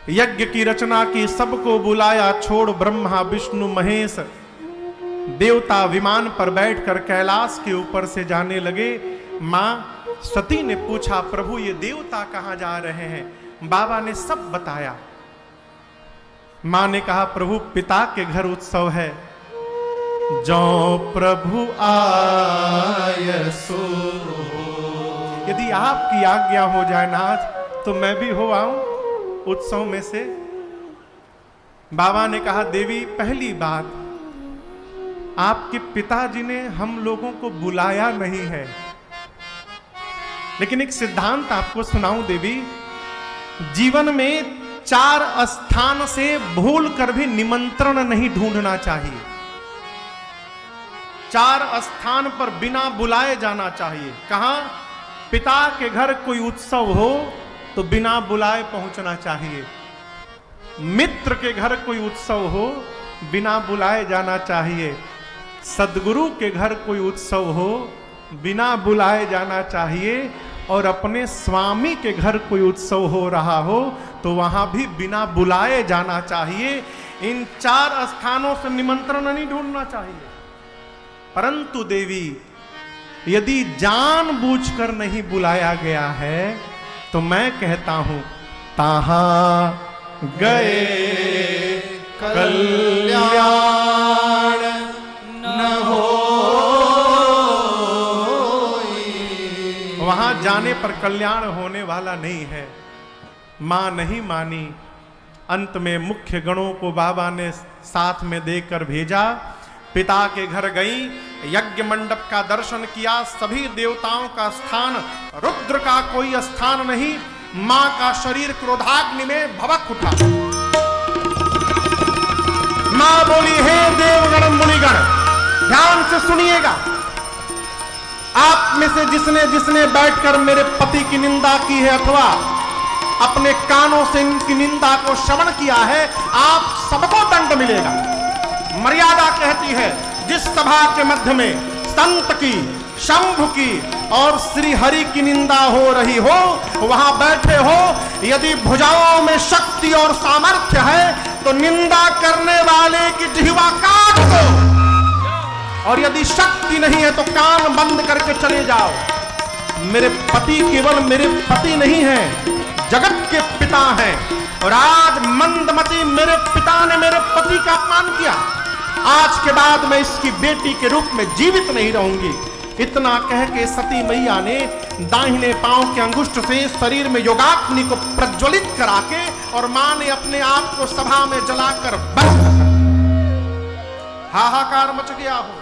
यज्ञ की रचना की, सबको बुलाया, छोड़ ब्रह्मा विष्णु महेश। देवता विमान पर बैठकर कैलाश के ऊपर से जाने लगे। मां सती ने पूछा, प्रभु ये देवता कहां जा रहे हैं? बाबा ने सब बताया। मां ने कहा, प्रभु पिता के घर उत्सव है। जो प्रभु आय सो, यदि आपकी आज्ञा हो जाए नाथ तो मैं भी हो आऊं उत्सव में से। बाबा ने कहा, देवी पहली बात, आपके पिताजी ने हम लोगों को बुलाया नहीं है। लेकिन एक सिद्धांत आपको सुनाऊं देवी, जीवन में 4 स्थान से भूल कर भी निमंत्रण नहीं ढूंढना चाहिए। 4 स्थान पर बिना बुलाए जाना चाहिए। कहां? पिता के घर कोई उत्सव हो तो बिना बुलाए पहुंचना चाहिए। मित्र के घर कोई उत्सव हो बिना बुलाए जाना चाहिए। सदगुरु के घर कोई उत्सव हो बिना बुलाए जाना चाहिए। और अपने स्वामी के घर कोई उत्सव हो रहा हो तो वहां भी बिना बुलाए जाना चाहिए। इन 4 स्थानों से निमंत्रण नहीं ढूंढना चाहिए। परंतु देवी, यदि जानबूझकर नहीं बुलाया गया है तो मैं कहता हूं, ताहां गए कल्याण न हो। वहां जाने पर कल्याण होने वाला नहीं है। मां नहीं मानी। अंत में मुख्य गणों को बाबा ने साथ में देकर भेजा। पिता के घर गई, यज्ञ मंडप का दर्शन किया। सभी देवताओं का स्थान, रुद्र का कोई स्थान नहीं। मां का शरीर क्रोधाग्नि में भभक उठा। मां बोली, हे देवगण मुनिगण, ध्यान से सुनिएगा। आप में से जिसने जिसने बैठकर मेरे पति की निंदा की है अथवा अपने कानों से इनकी निंदा को श्रवण किया है, आप सबको दंड मिलेगा। मर्यादा कहती है, जिस सभा के मध्य में संत की, शंभु की और श्री हरि की निंदा हो रही हो, वहां बैठे हो। यदि भुजाओं में शक्ति और सामर्थ्य है तो निंदा करने वाले की जिह्वा काट दो, और यदि शक्ति नहीं है तो कान बंद करके चले जाओ। मेरे पति केवल मेरे पति नहीं हैं, जगत के पिता हैं। और आज मंदमती मेरे पिता ने मेरे पति का अपमान किया। आज के बाद मैं इसकी बेटी के रूप में जीवित नहीं रहूंगी। इतना कह के सती मैया ने दाहिने पांव के अंगुष्ठ से शरीर में योगाग्नि को प्रज्वलित करा के और मां ने अपने आप को सभा में जलाकर बंद कर दिया। हाहाकार मच गया हो।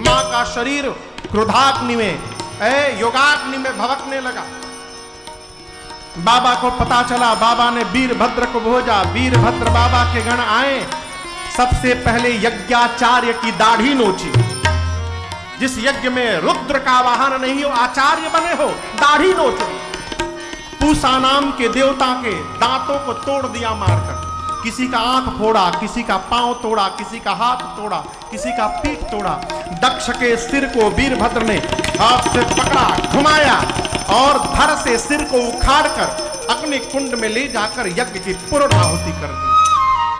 मां का शरीर क्रोधाग्नि में, योगाग्नि में भभकने लगा। बाबा को पता चला। बाबा ने वीरभद्र को भेजा। वीरभद्र बाबा के गण आए। सबसे पहले यज्ञाचार्य की दाढ़ी नोची। जिस यज्ञ में रुद्र का वाहन नहीं हो, आचार्य बने हो, दाढ़ी नोचो। पूसा नाम के देवता के दांतों को तोड़ दिया मारकर। किसी का आंख फोड़ा, किसी का पांव तोड़ा, किसी का हाथ तोड़ा, किसी का पीठ तोड़ा। दक्ष के सिर को वीरभद्र ने हाथ से पकड़ा, घुमाया और धड़ से सिर को उखाड़कर अग्नि कुंड में ले जाकर यज्ञ की पूर्णाहुति कर दी।